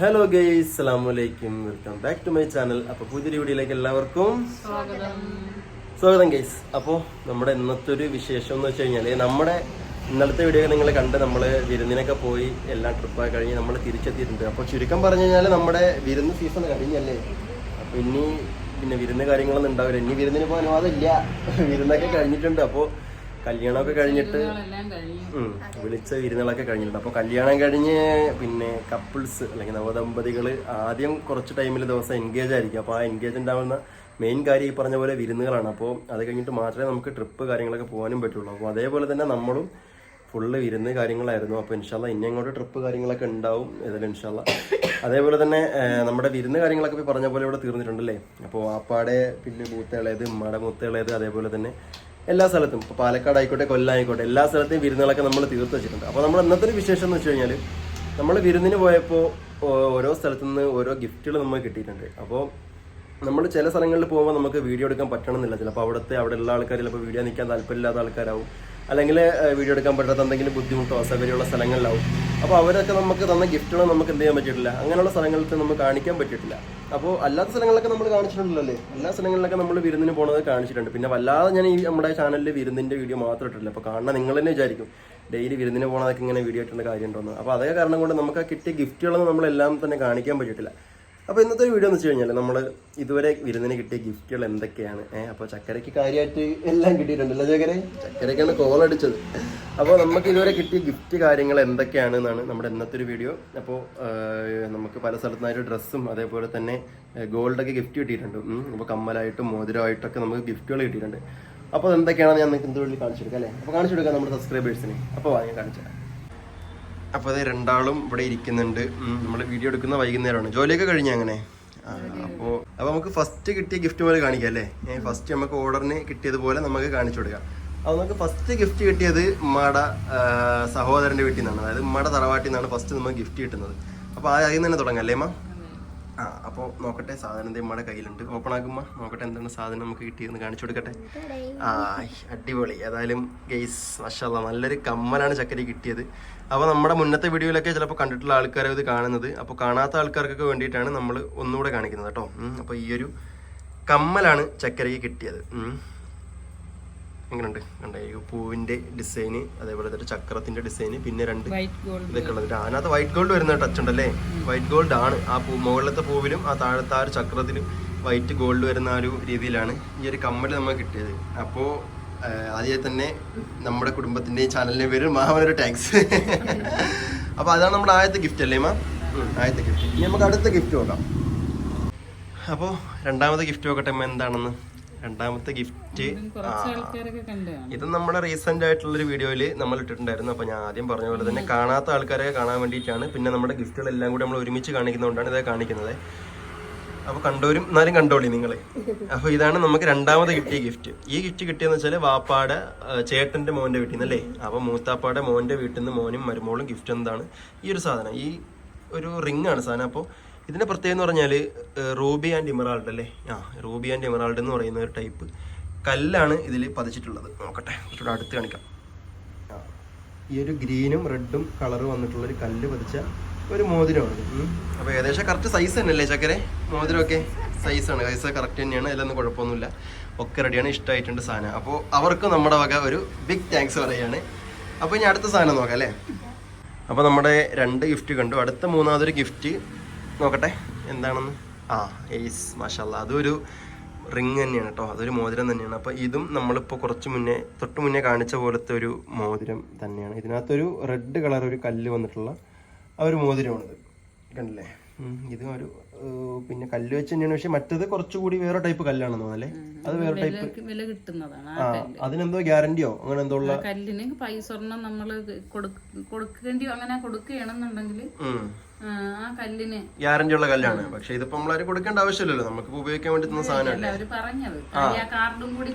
Hello guys, അസ്സലാമു അലൈക്കും. Welcome back to my channel. അപ്പോൾ പുതിയൊരു വീഡിയോയിലേക്ക് എല്ലാവർക്കും സ്വാഗതം ഗൈസ്. അപ്പോൾ നമ്മുടെ ഇന്നത്തെ ഒരു വിശേഷം എന്ന് വെച്ച് കഴിഞ്ഞാൽ, നമ്മുടെ ഇന്നലത്തെ വീഡിയോ നിങ്ങൾ കണ്ട് നമ്മൾ വിരുന്നിനൊക്കെ പോയി എല്ലാം ട്രിപ്പായി കഴിഞ്ഞ് നമ്മൾ തിരിച്ചെത്തിയിട്ടുണ്ട്. അപ്പോൾ ചുരുക്കം പറഞ്ഞു കഴിഞ്ഞാൽ നമ്മുടെ വിരുന്ന് സീസൺ കഴിഞ്ഞല്ലേ. അപ്പോൾ പിന്നെ വിരുന്ന് കാര്യങ്ങളൊന്നും ഉണ്ടാവില്ല. ഇനി വിരുന്നിന് പോകാൻ അനുവാദമില്ല, വിരുന്നൊക്കെ കഴിഞ്ഞിട്ടുണ്ട്. അപ്പോൾ കല്യാണമൊക്കെ കഴിഞ്ഞിട്ട് വിളിച്ച വിരുന്നുകളൊക്കെ കഴിഞ്ഞിട്ടുണ്ട്. അപ്പോൾ കല്യാണം കഴിഞ്ഞ് പിന്നെ കപ്പിൾസ് അല്ലെങ്കിൽ നവദമ്പതികൾ ആദ്യം കുറച്ച് ടൈമിൽ ദിവസം എൻഗേജ് ആയിരിക്കും. അപ്പോൾ ആ എൻഗേജ് ഉണ്ടാവുന്ന മെയിൻ കാര്യം ഈ പറഞ്ഞ പോലെ വിരുന്നുകളാണ്. അപ്പോൾ അത് കഴിഞ്ഞിട്ട് മാത്രമേ നമുക്ക് ട്രിപ്പ് കാര്യങ്ങളൊക്കെ പോകാനും പറ്റുള്ളൂ. അപ്പോൾ അതേപോലെ തന്നെ നമ്മളും ഫുള്ള് വിരുന്ന് കാര്യങ്ങളായിരുന്നു. അപ്പോൾ ഇൻഷാല്ല ഇനി അങ്ങോട്ട് ട്രിപ്പ് കാര്യങ്ങളൊക്കെ ഉണ്ടാവും ഏതായാലും ഇൻഷാല്ല. അതേപോലെ തന്നെ നമ്മുടെ വിരുന്ന് കാര്യങ്ങളൊക്കെ ഇപ്പോൾ പറഞ്ഞ പോലെ ഇവിടെ തീർന്നിട്ടുണ്ടല്ലേ. അപ്പോൾ ആപ്പാടെ പിന്നെ മൂത്തളയത്, ഉമ്മാടെ മൂത്തളയത്, അതേപോലെ തന്നെ എല്ലാ സ്ഥലത്തും ഇപ്പോൾ പാലക്കാട് ആയിക്കോട്ടെ, കൊല്ലം ആയിക്കോട്ടെ, എല്ലാ സ്ഥലത്തെയും വിരുന്നുകളൊക്കെ നമ്മൾ തീർത്ത് വെച്ചിട്ടുണ്ട്. അപ്പോൾ നമ്മൾ ഇന്നത്തെ ഒരു വിശേഷം എന്ന് വെച്ച് കഴിഞ്ഞാൽ, നമ്മൾ വിരുന്നിന് പോയപ്പോൾ ഓരോ സ്ഥലത്തു നിന്ന് ഓരോ ഗിഫ്റ്റുകൾ നമുക്ക് കിട്ടിയിട്ടുണ്ട്. അപ്പോൾ നമ്മൾ ചില സ്ഥലങ്ങളിൽ പോകുമ്പോൾ നമുക്ക് വീഡിയോ എടുക്കാൻ പറ്റണമെന്നില്ല. ചിലപ്പോൾ അവിടെ ഉള്ള ആൾക്കാർ ചിലപ്പോൾ വീഡിയോ നിൽക്കാൻ താല്പര്യമില്ലാത്ത ആൾക്കാരാവും, അല്ലെങ്കിൽ വീഡിയോ എടുക്കാൻ പറ്റാത്ത എന്തെങ്കിലും ബുദ്ധിമുട്ടോ അസൗകര്യമുള്ള സ്ഥലങ്ങളിലാവും. അപ്പോൾ അവരൊക്കെ നമുക്ക് തന്ന ഗിഫ്റ്റുകൾ നമുക്ക് എന്ത് ചെയ്യാൻ പറ്റിയിട്ടില്ല, അങ്ങനെയുള്ള സ്ഥലങ്ങൾക്ക് നമുക്ക് കാണിക്കാൻ പറ്റിയിട്ടില്ല. അപ്പോൾ അല്ലാത്ത സ്ഥലങ്ങളൊക്കെ നമ്മൾ കാണിച്ചിട്ടുണ്ടല്ലോ. എല്ലാ സ്ഥലങ്ങളിലൊക്കെ നമ്മൾ വിരുന്നിന് പോകുന്നത് കാണിച്ചിട്ടുണ്ട്. പിന്നെ വല്ലാതെ ഞാൻ ഈ നമ്മുടെ ചാനലിൽ വിരുന്നിൻ്റെ വീഡിയോ മാത്രം ഇട്ടിട്ടില്ല. അപ്പോൾ കാണാൻ നിങ്ങൾ തന്നെ വിചാരിക്കും ഡെയിലി വിരുന്നിന് പോകുന്നതൊക്കെ ഇങ്ങനെ വീഡിയോ ഇട്ടേണ്ട കാര്യമുണ്ടോന്ന്. അപ്പോൾ അതേ കാരണം കൊണ്ട് നമുക്ക് ആ കിട്ടിയ ഗിഫ്റ്റുകളൊന്നും നമ്മളെല്ലാം തന്നെ കാണിക്കാൻ പറ്റിയിട്ടില്ല. അപ്പോൾ ഇന്നത്തെ വീഡിയോ എന്ന് വെച്ച് കഴിഞ്ഞാൽ, നമ്മൾ ഇതുവരെ വിരുന്നിന് കിട്ടിയ ഗിഫ്റ്റുകൾ എന്തൊക്കെയാണ്. അപ്പോൾ ചക്കരയ്ക്ക് കാര്യമായിട്ട് എല്ലാം കിട്ടിയിട്ടുണ്ടല്ലോ. ചക്കരയ്ക്കാണ് കോളടിച്ചത്. അപ്പോൾ നമുക്ക് ഇതുവരെ കിട്ടിയ ഗിഫ്റ്റ് കാര്യങ്ങൾ എന്തൊക്കെയാണെന്നാണ് നമ്മുടെ ഇന്നത്തെ ഒരു വീഡിയോ. അപ്പോൾ നമുക്ക് പല സ്ഥലത്തുനിന്നായിട്ട് ഡ്രസ്സും അതേപോലെ തന്നെ ഗോൾഡൊക്കെ ഗിഫ്റ്റ് കിട്ടിയിട്ടുണ്ട്. അപ്പോൾ കമ്മലായിട്ടും മോതിരമായിട്ടൊക്കെ നമുക്ക് ഗിഫ്റ്റുകൾ കിട്ടിയിട്ടുണ്ട്. അപ്പോൾ എന്തൊക്കെയാണെന്ന് ഞാൻ നിങ്ങൾക്ക് എന്തുവഴി കാണിച്ചു കൊടുക്കാം അല്ലേ. അപ്പോൾ കാണിച്ചു കൊടുക്കാം നമ്മുടെ സബ്സ്ക്രൈബേഴ്സിന്. അപ്പോൾ ഞാൻ കാണിച്ചു തരാം. അപ്പോൾ അത് രണ്ടാളും ഇവിടെ ഇരിക്കുന്നുണ്ട്. നമ്മൾ വീഡിയോ എടുക്കുന്ന വൈകുന്നേരമാണ്, ജോലിയൊക്കെ കഴിഞ്ഞാൽ അങ്ങനെ. അപ്പോൾ നമുക്ക് ഫസ്റ്റ് കിട്ടിയ ഗിഫ്റ്റ് പോലെ കാണിക്കാം അല്ലേ. ഫസ്റ്റ് നമുക്ക് ഓർഡറിന് കിട്ടിയതുപോലെ നമുക്ക് കാണിച്ചു കൊടുക്കാം. അപ്പോൾ നമുക്ക് ഫസ്റ്റ് ഗിഫ്റ്റ് കിട്ടിയത് ഉമ്മയുടെ സഹോദരൻ്റെ വീട്ടിൽ നിന്നാണ്. അതായത് ഉമ്മയുടെ തറവാട്ടിൽ നിന്നാണ് ഫസ്റ്റ് നമുക്ക് ഗിഫ്റ്റ് കിട്ടുന്നത്. അപ്പോൾ അതിൽ തന്നെ തുടങ്ങാം അല്ലേ അമ്മ. അപ്പോൾ നോക്കട്ടെ, സാധനം ഉമ്മയുടെ കയ്യിലുണ്ട്. ഓപ്പൺ ആക്കുമ്പോൾ നോക്കട്ടെ എന്താണ് സാധനം നമുക്ക് കിട്ടിയെന്ന് കാണിച്ചു കൊടുക്കട്ടെ. അടിപൊളി. ഏതായാലും ഗെയ്സ് മാഷാല്ലാ നല്ലൊരു കമ്മലാണ് ചക്കരി കിട്ടിയത്. അപ്പോൾ നമ്മുടെ മുന്നത്തെ വീഡിയോയിലൊക്കെ ചിലപ്പോൾ കണ്ടിട്ടുള്ള ആൾക്കാരെ ഇത് കാണുന്നത്. അപ്പോൾ കാണാത്ത ആൾക്കാർക്കൊക്കെ വേണ്ടിയിട്ടാണ് നമ്മൾ ഒന്നുകൂടെ കാണിക്കുന്നത് കേട്ടോ. അപ്പോൾ ഈ ഒരു കമ്മലാണ് ചക്കരയ്ക്ക് കിട്ടിയത്. എങ്ങനെയുണ്ട് കണ്ടേ, പൂവിൻ്റെ ഡിസൈന്, അതേപോലെ തന്നെ ചക്രത്തിൻ്റെ ഡിസൈന്, പിന്നെ രണ്ട് ഇതൊക്കെ ഉള്ളത്. അതിനകത്ത് വൈറ്റ് ഗോൾഡ് വരുന്ന ടച്ച് ഉണ്ടല്ലേ. വൈറ്റ് ഗോൾഡ് ആണ് ആ മുകളിലത്തെ പൂവിലും ആ താഴത്തെ ആ ഒരു ചക്രത്തിലും വൈറ്റ് ഗോൾഡ് വരുന്ന ആ ഒരു രീതിയിലാണ് ഈ ഒരു കമ്മൽ നമുക്ക് കിട്ടിയത്. അപ്പോൾ ആദ്യം തന്നെ നമ്മുടെ കുടുംബത്തിൻ്റെ ചാനലിൻ്റെ പേര് മാമനൊരു താങ്ക്സ്. അപ്പോൾ അതാണ് നമ്മുടെ ആദ്യത്തെ ഗിഫ്റ്റ് അല്ലേ മാം. ആദ്യത്തെ ഗിഫ്റ്റ്. ഇനി നമുക്ക് അടുത്ത ഗിഫ്റ്റ് നോക്കാം. അപ്പോൾ രണ്ടാമത്തെ ഗിഫ്റ്റ് നോക്കട്ടെ അമ്മ എന്താണെന്ന്. രണ്ടാമത്തെ ഗിഫ്റ്റ് ഇത് നമ്മുടെ റീസെന്റ് ആയിട്ടുള്ളൊരു വീഡിയോയിൽ നമ്മൾ ഇട്ടിട്ടുണ്ടായിരുന്നു. അപ്പോൾ ഞാൻ ആദ്യം പറഞ്ഞ പോലെ തന്നെ കാണാത്ത ആൾക്കാരെ കാണാൻ വേണ്ടിയിട്ടാണ്. പിന്നെ നമ്മുടെ ഗിഫ്റ്റുകളെല്ലാം കൂടി നമ്മൾ ഒരുമിച്ച് കാണിക്കുന്നതുകൊണ്ടാണ് ഇതേ കാണിക്കുന്നത്. അപ്പോൾ കണ്ടവരും എന്നാലും കണ്ടോളി നിങ്ങൾ. അപ്പോൾ ഇതാണ് നമുക്ക് രണ്ടാമത് കിട്ടിയ ഗിഫ്റ്റ്. ഈ ഗിഫ്റ്റ് കിട്ടിയെന്ന് വെച്ചാൽ വാപ്പാടെ ചേട്ടൻ്റെ മോൻ്റെ വീട്ടിൽ നിന്നല്ലേ. അപ്പോൾ മൂത്താപ്പാടെ മോൻ്റെ വീട്ടിൽ നിന്ന് മോനും മരുമോളും ഗിഫ്റ്റ് എന്താണ് ഈ ഒരു സാധനം. ഈ ഒരു റിംഗ് ആണ് സാധനം. അപ്പോൾ ഇതിൻ്റെ പ്രത്യേകത എന്ന് പറഞ്ഞാൽ റൂബി ആൻഡ് ഇമറാൾഡ് അല്ലേ. റൂബി ആൻഡ് ഇമറാൾഡ് എന്ന് പറയുന്ന ഒരു ടൈപ്പ് കല്ലാണ് ഇതിൽ പതിച്ചിട്ടുള്ളത്. നോക്കട്ടെ, കുറച്ചുകൂടെ അടുത്ത് കാണിക്കാം. ഈ ഒരു ഗ്രീനും റെഡും കളറ് വന്നിട്ടുള്ളൊരു കല്ല് പതിച്ച ഒരു മോതിരമാണ്. അപ്പോൾ ഏകദേശം കറക്റ്റ് സൈസ് തന്നെയല്ലേ ചക്കരെ. മോതിരമൊക്കെ സൈസാണ്, സൈസ് കറക്റ്റ് തന്നെയാണ്. അതിലൊന്നും കുഴപ്പമൊന്നുമില്ല, ഒക്കെ റെഡിയാണ്. ഇഷ്ടമായിട്ടുണ്ട് സാധനം. അപ്പോൾ അവർക്ക് നമ്മുടെ വക ഒരു ബിഗ് താങ്ക്സ് പറയുകയാണ്. അപ്പോൾ ഇനി അടുത്ത സാധനം നോക്കാം അല്ലേ. അപ്പോൾ നമ്മുടെ രണ്ട് ഗിഫ്റ്റ് കണ്ടു. അടുത്ത മൂന്നാമതൊരു ഗിഫ്റ്റ് നോക്കട്ടെ എന്താണെന്ന്. ഏയ്സ് മാഷാല്ലാ, അതൊരു റിങ് തന്നെയാണ് കേട്ടോ. അതൊരു മോതിരം തന്നെയാണ്. അപ്പോൾ ഇതും നമ്മളിപ്പോൾ തൊട്ട് മുന്നേ കാണിച്ച പോലത്തെ ഒരു മോതിരം തന്നെയാണ്. ഇതിനകത്തൊരു റെഡ് കളർ ഒരു കല്ല് വന്നിട്ടുള്ള ആ ഒരു മോതിരമാണിത്. കണ്ടില്ലേ. ഇത് ഒരു പിന്നെ കല്ല് വെച്ച് തന്നെയാണ്. പക്ഷെ മറ്റത് കുറച്ചുകൂടി വേറെ ടൈപ്പ് കല്ലാണെന്ന് തോന്നല്ലേ. അത് വേറെ ടൈപ്പ് വില കിട്ടുന്നതാണ്. അതിനെന്തോ ഗ്യാരണ്ടിയോ അങ്ങനെ എന്തോ ഉള്ള കല്ലിന് പൈസ നമ്മൾ കൊടുക്കേണ്ടിയോ അങ്ങനെ കൊടുക്കുകയാണെന്നുണ്ടെങ്കിൽ ആ കല്ലിന് ഗ്യാരണ്ടി ഉള്ള കല്ലാണ്. പക്ഷെ ഇതിപ്പോ നമ്മളാരും കൊടുക്കേണ്ട ആവശ്യമില്ലല്ലോ, നമുക്ക് ഉപയോഗിക്കാൻ വേണ്ടി തന്ന സാധനമല്ലേ.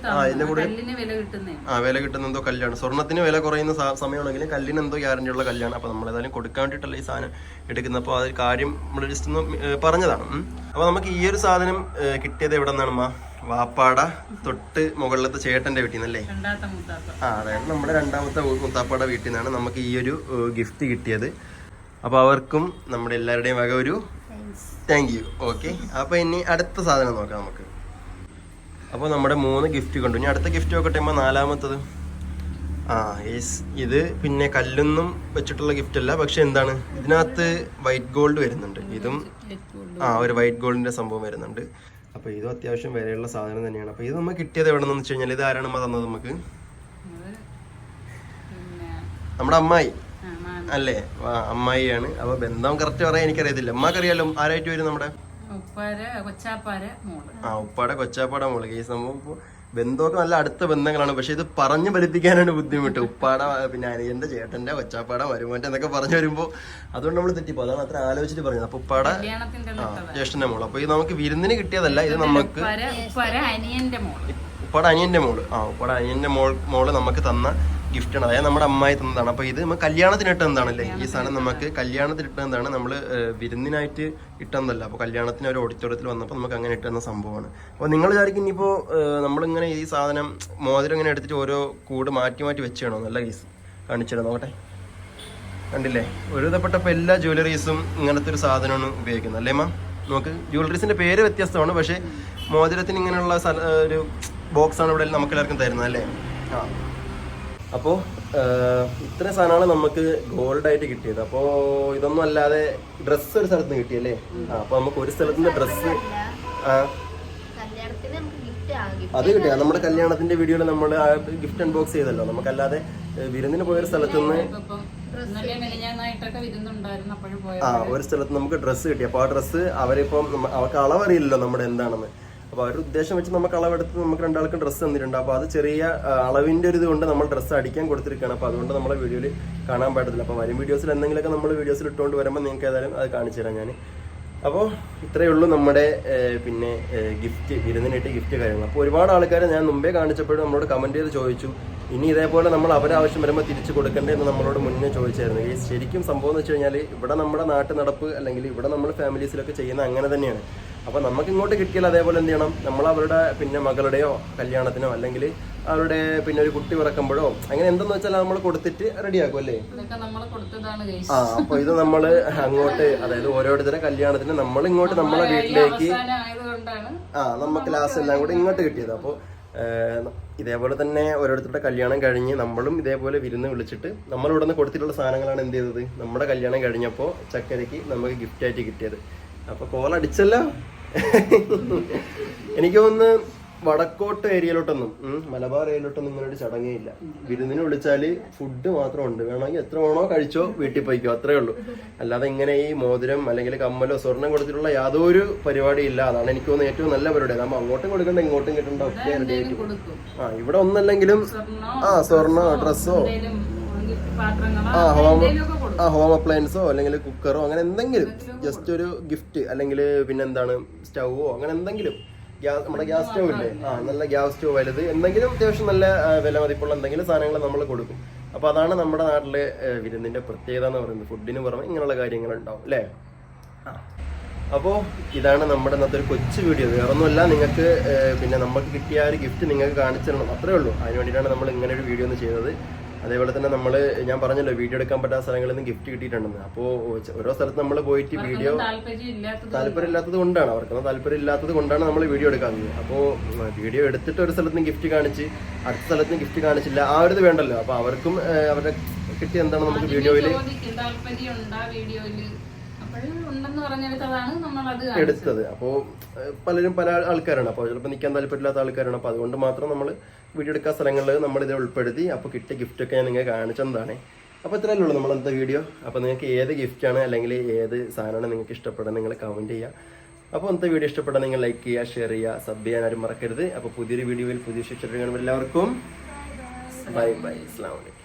വില കിട്ടുന്ന എന്തോ കല്ലാണ്. സ്വർണ്ണത്തിന് വില കുറയുന്ന സമയമാണെങ്കിലും കല്ലിന് എന്തോ ഗ്യാരണ്ടി ഉള്ള കല്ലാണ്. അപ്പൊ നമ്മൾ ഏതായാലും കൊടുക്കാൻ വേണ്ടിയിട്ടല്ല ഈ സാധനം എടുക്കുന്നത്. അപ്പോൾ അതൊരു കാര്യം നമ്മൾ ജസ്റ്റ് ഒന്ന് പറഞ്ഞതാണ്. അപ്പൊ നമുക്ക് ഈ ഒരു സാധനം കിട്ടിയത് എവിടെ നിന്നാണ്? വാപ്പാട തൊട്ട് മുകളിലത്തെ ചേട്ടന്റെ വീട്ടിൽ നിന്നല്ലേ. അതായത് നമ്മുടെ രണ്ടാമത്തെ മുത്താപ്പാട വീട്ടിൽ നിന്നാണ് നമുക്ക് ഈ ഒരു ഗിഫ്റ്റ് കിട്ടിയത്. അപ്പോൾ അവർക്കും നമ്മുടെ എല്ലാവരുടെയും വക ഒരു താങ്ക് യു. ഓക്കെ, അപ്പൊ ഇനി അടുത്ത സാധനം നോക്കാം നമുക്ക്. അപ്പോൾ നമ്മുടെ 3 ഗിഫ്റ്റ് കണ്ടു. ഇനി അടുത്ത ഗിഫ്റ്റ് നോക്കട്ടെ. 4-മത്തത് യെസ്, ഇത് പിന്നെ കല്ലൊന്നും വെച്ചിട്ടുള്ള ഗിഫ്റ്റ് അല്ല, പക്ഷെ എന്താണ് ഇതിനകത്ത് വൈറ്റ് ഗോൾഡ് വരുന്നുണ്ട്. ഇതും ഒരു വൈറ്റ് ഗോൾഡിന്റെ സംഭവം വരുന്നുണ്ട്. അപ്പോൾ ഇതും അത്യാവശ്യം വിലയുള്ള സാധനം തന്നെയാണ്. അപ്പോൾ ഇത് നമുക്ക് കിട്ടിയത് എവിടെ നിന്ന് വെച്ച് കഴിഞ്ഞാൽ, ഇത് ആരാണ് തന്നത് നമുക്ക്? നമ്മുടെ അമ്മായി അല്ലേ? അമ്മായിയാണ്. അപ്പൊ ബന്ധം കറക്റ്റ് പറയാൻ എനിക്കറിയത്തില്ല. അമ്മക്കറിയാലോ ആരായിട്ട് വരും? നമ്മുടെ ഉപ്പാടെ കൊച്ചാപ്പാടെ മോള്. കേസ് സംഭവം ബന്ധമൊക്കെ നല്ല അടുത്ത ബന്ധങ്ങളാണ്. പക്ഷെ ഇത് പറഞ്ഞു ഫലിപ്പിക്കാനാണ് ബുദ്ധിമുട്ട്. ഉപ്പാടെ പിന്നെ എന്റെ ചേട്ടന്റെ കൊച്ചാപ്പാടെ മരുമോന്റെ എന്നൊക്കെ പറഞ്ഞു വരുമ്പോ അതുകൊണ്ട് നമ്മൾ തെറ്റിപ്പോ. അതാണ് അത്ര ആലോചിച്ചിട്ട് പറഞ്ഞത്. അപ്പൊ ഉപ്പാടെ ജ്യേഷ്ഠന്റെ മോള്. അപ്പൊ ഇത് നമുക്ക് വിരുന്നിന് കിട്ടിയതല്ല, ഇത് നമുക്ക് ഉപ്പാടെ അനിയന്റെ മോള്. ഉപ്പാടെ അനിയന്റെ മോള് നമുക്ക് തന്ന ഗിഫ്റ്റാണ്. അതായത് നമ്മുടെ അമ്മായി തന്നതാണ്. അപ്പൊ ഇത് നമുക്ക് കല്യാണത്തിന് ഇട്ടെന്താണല്ലേ? ഈ സാധനം നമുക്ക് കല്യാണത്തിന് ഇട്ടെന്താണ്. നമ്മള് വിരുന്നിനായിട്ട് ഇട്ടെന്നല്ല. അപ്പൊ കല്യാണത്തിന് ഒരു ഓഡിറ്റോറിയത്തിൽ വന്നപ്പോൾ നമുക്ക് അങ്ങനെ ഇട്ടെന്ന സംഭവമാണ്. അപ്പൊ നിങ്ങൾ വിചാരിക്കും ഇനിയിപ്പോ നമ്മളിങ്ങനെ ഈ സാധനം മോതിരം ഇങ്ങനെ എടുത്തിട്ട് ഓരോ കൂട് മാറ്റി മാറ്റി വെച്ചാണോ? നല്ല കേസ് കാണിച്ചിടാം, നോക്കട്ടെ. കണ്ടില്ലേ, ഒരു വിധപ്പെട്ടപ്പോൾ എല്ലാ ജ്വല്ലറീസും ഇങ്ങനത്തെ ഒരു സാധനമാണ് ഉപയോഗിക്കുന്നത് അല്ലേ മാം? നമുക്ക് ജ്വല്ലറീസിന്റെ പേര് വ്യത്യസ്തമാണ്, പക്ഷെ മോതിരത്തിന് ഇങ്ങനെയുള്ള ഒരു ബോക്സാണ് ഇവിടെ നമുക്ക് എല്ലാവർക്കും തരുന്നത് അല്ലേ? അപ്പോൾ ഇത്ര സാധനമാണ് നമുക്ക് ഗോൾഡായിട്ട് കിട്ടിയത്. അപ്പോൾ ഇതൊന്നും അല്ലാതെ ഡ്രസ്സ് ഒരു സ്ഥലത്ത് നിന്ന് കിട്ടിയല്ലേ? അപ്പോൾ നമുക്ക് ഒരു സ്ഥലത്തുനിന്ന് ഡ്രസ്സ് അത് കിട്ടിയ നമ്മുടെ കല്യാണത്തിന്റെ വീഡിയോയിൽ നമ്മൾ ഗിഫ്റ്റ് അൺബോക്സ് ചെയ്തല്ലോ. നമുക്കല്ലാതെ വിരുന്നിന് പോയൊരു സ്ഥലത്തുനിന്ന് ഒരു സ്ഥലത്ത് നമുക്ക് ഡ്രസ്സ് കിട്ടി. അപ്പോൾ ആ ഡ്രസ്സ് അവരിപ്പം അവർക്ക് അളവറിയില്ലല്ലോ നമ്മുടെ എന്താണെന്ന്. അപ്പോൾ അവരുടെ ഉദ്ദേശം വെച്ച് നമുക്ക് അളവെടുത്ത് നമുക്ക് രണ്ടാൾക്കും ഡ്രസ്സ് തന്നിട്ടുണ്ട്. അപ്പോൾ അത് ചെറിയ അളവിൻ്റെ ഒരു ഇത് കൊണ്ട് നമ്മൾ ഡ്രസ്സ് അടിക്കാൻ കൊടുത്തിരിക്കുകയാണ്. അപ്പോൾ അതുകൊണ്ട് നമ്മളെ വീഡിയോയിൽ കാണാൻ പാടില്ല. അപ്പോൾ വരും വീഡിയോസിൽ എന്തെങ്കിലുമൊക്കെ നമ്മൾ വീഡിയോസിൽ ഇട്ടുകൊണ്ട് വരുമ്പോൾ നിങ്ങൾക്ക് ഏതായാലും അത് കാണിച്ചു തരാം ഞാൻ. അപ്പോൾ ഇത്രയേ ഉള്ളൂ നമ്മുടെ പിന്നെ ഗിഫ്റ്റ്, വിരുന്നിനായിട്ട് ഗിഫ്റ്റ് കാര്യങ്ങൾ. അപ്പോൾ ഒരുപാട് ആൾക്കാർ ഞാൻ മുമ്പേ കാണിച്ചപ്പോഴും നമ്മളോട് കമൻറ്റ് ചെയ്ത് ചോദിച്ചു, ഇനി ഇതേപോലെ നമ്മൾ അവരാവശ്യം വരുമ്പോൾ തിരിച്ചു കൊടുക്കണ്ടേ എന്ന് നമ്മളോട് മുന്നേ ചോദിച്ചായിരുന്നു. ഈ ശരിക്കും സംഭവം എന്ന് വെച്ച് കഴിഞ്ഞാൽ ഇവിടെ നമ്മുടെ നാട്ടു നടപ്പ് അല്ലെങ്കിൽ ഇവിടെ നമ്മൾ ഫാമിലീസിലൊക്കെ ചെയ്യുന്ന അങ്ങനെ തന്നെയാണ്. അപ്പോൾ നമുക്ക് ഇങ്ങോട്ട് കിട്ടിയാൽ അതേപോലെ എന്ത് ചെയ്യണം, നമ്മൾ അവരുടെ പിന്നെ മകളുടെയോ കല്യാണത്തിനോ അല്ലെങ്കിൽ അവരുടെ പിന്നെ ഒരു കുട്ടി പിറക്കുമ്പോഴോ അങ്ങനെ എന്തെന്ന് വെച്ചാൽ നമ്മൾ കൊടുത്തിട്ട് റെഡിയാക്കും അല്ലേ? അപ്പൊ ഇത് നമ്മൾ അങ്ങോട്ട്, അതായത് ഓരോരുത്തരുടെ കല്യാണത്തിന് നമ്മൾ ഇങ്ങോട്ട് നമ്മളെ വീട്ടിലേക്ക് നമുക്ക് ലാസ്റ്റ് എല്ലാം കൂടെ ഇങ്ങോട്ട് കിട്ടിയത്. അപ്പോൾ ഇതേപോലെ തന്നെ ഓരോരുത്തരുടെ കല്യാണം കഴിഞ്ഞ് നമ്മളും ഇതേപോലെ വിരുന്ന് വിളിച്ചിട്ട് നമ്മൾ ഇവിടെ നിന്ന് കൊടുത്തിട്ടുള്ള സാധനങ്ങളാണ് എന്ത് ചെയ്തത്, നമ്മുടെ കല്യാണം കഴിഞ്ഞപ്പോൾ ചക്കരയ്ക്ക് നമുക്ക് ഗിഫ്റ്റായിട്ട് കിട്ടിയത്. അപ്പൊ കോളടിച്ചല്ലോ. എനിക്ക് തോന്നുന്നു വടക്കോട്ട് ഏരിയയിലോട്ടൊന്നും മലബാർ ഏരിയയിലോട്ടൊന്നും ഇങ്ങനെ ഒരു ചടങ്ങേ ഇല്ല. വിരുന്നിന് വിളിച്ചാല് ഫുഡ് മാത്രം ഉണ്ട്, വേണമെങ്കിൽ എത്ര വേണോ കഴിച്ചോ വീട്ടിൽ പോയിക്കോ, അത്രേ ഉള്ളൂ. അല്ലാതെ ഇങ്ങനെ ഈ മോതിരം അല്ലെങ്കിൽ കമ്മലോ സ്വർണം കൊടുത്തിട്ടുള്ള യാതൊരു പരിപാടി ഇല്ല. അതാണ് എനിക്ക് തോന്നുന്നത് ഏറ്റവും നല്ല പരിപാടി. നമ്മൾ അങ്ങോട്ടും കൊടുക്കണ്ട ഇങ്ങോട്ടും കിട്ടണ്ട ഒക്കെ റെഡി ആയിട്ട് ഇവിടെ ഒന്നല്ലെങ്കിലും സ്വർണ്ണോ ഡ്രസ്സോ ഹോം അപ്ലയൻസോ അല്ലെങ്കിൽ കുക്കറോ അങ്ങനെ എന്തെങ്കിലും ജസ്റ്റ് ഒരു ഗിഫ്റ്റ്, അല്ലെങ്കിൽ പിന്നെന്താണ് സ്റ്റൗവോ അങ്ങനെ എന്തെങ്കിലും, നമ്മുടെ ഗ്യാസ് സ്റ്റൗ ഇല്ലേ, നല്ല ഗ്യാസ് സ്റ്റൗ വലുത് എന്തെങ്കിലും അത്യാവശ്യം നല്ല വില മതിപ്പുള്ള എന്തെങ്കിലും സാധനങ്ങൾ നമ്മൾ കൊടുക്കും. അപ്പോൾ അതാണ് നമ്മുടെ നാട്ടിലെ വിരുന്നിന്റെ പ്രത്യേകത എന്ന് പറയുന്നത്. ഫുഡിന് പുറമെ ഇങ്ങനെയുള്ള കാര്യങ്ങൾ ഉണ്ടാവും അല്ലേ? അപ്പോൾ ഇതാണ് നമ്മുടെ ഇന്നത്തെ ഒരു കൊച്ചു വീഡിയോ. വേറൊന്നുമല്ല, നിങ്ങൾക്ക് പിന്നെ നമുക്ക് കിട്ടിയ ഒരു ഗിഫ്റ്റ് നിങ്ങൾക്ക് കാണിച്ചു തരണം, അത്രേ ഉള്ളൂ. അതിന് വേണ്ടിയിട്ടാണ് നമ്മൾ ഇങ്ങനെ ഒരു വീഡിയോ ഒന്ന് ചെയ്തത്. അതേപോലെ തന്നെ ഞാൻ പറഞ്ഞല്ലോ വീഡിയോ എടുക്കാൻ പറ്റാത്ത സ്ഥലങ്ങളിൽ നിന്ന് ഗിഫ്റ്റ് കിട്ടിയിട്ടുണ്ടെന്ന്. അപ്പോൾ ഓരോ സ്ഥലത്ത് നമ്മൾ പോയിട്ട് വീഡിയോ താല്പര്യമില്ലാത്തത് കൊണ്ടാണ്, അവർക്കൊന്നും താല്പര്യമില്ലാത്തത് കൊണ്ടാണ് നമ്മൾ വീഡിയോ എടുക്കാത്തത്. അപ്പോൾ വീഡിയോ എടുത്തിട്ട് ഒരു സ്ഥലത്ത് നിന്ന് ഗിഫ്റ്റ് കാണിച്ച് അടുത്ത സ്ഥലത്ത് നിന്ന് ഗിഫ്റ്റ് കാണിച്ചില്ല, ആ ഒരു ഇത് വേണ്ടല്ലോ. അപ്പോൾ അവർക്കും അവരുടെ കിട്ടിയ എന്താണ് നമുക്ക് വീഡിയോയിൽ എടുത്തത്. അപ്പോൾ പലരും പല ആൾക്കാരാണ്, അപ്പോൾ ചിലപ്പോൾ നിൽക്കാൻ താല്പര്യമില്ലാത്ത ആൾക്കാരാണ്. അപ്പോൾ അതുകൊണ്ട് മാത്രം നമ്മൾ വീഡിയോ എടുക്കാൻ സ്ഥലങ്ങളിൽ നമ്മൾ ഇത് ഉൾപ്പെടുത്തി. അപ്പോൾ കിട്ടിയ ഗിഫ്റ്റൊക്കെ ഞാൻ നിങ്ങൾക്ക് കാണിച്ചതാണ്. അപ്പോൾ ഇത്രയല്ലേ ഉള്ളൂ നമ്മളത്തെ വീഡിയോ. അപ്പോൾ നിങ്ങൾക്ക് ഏത് ഗിഫ്റ്റാണ് അല്ലെങ്കിൽ ഏത് സാധനമാണ് നിങ്ങൾക്ക് ഇഷ്ടപ്പെടുന്നത് നിങ്ങൾ കമൻറ്റ് ചെയ്യുക. അപ്പോൾ ഇന്നത്തെ വീഡിയോ ഇഷ്ടപ്പെട്ടാൽ നിങ്ങൾ ലൈക്ക് ചെയ്യുക, ഷെയർ ചെയ്യുക, സബ് ചെയ്യാൻ ആരും മറക്കരുത്. അപ്പോൾ പുതിയൊരു വീഡിയോയിൽ പുതിയ ശിക്ഷ കാണുമ്പോൾ എല്ലാവർക്കും ബൈ ബൈ, അസ്സലാമു അലൈക്കും.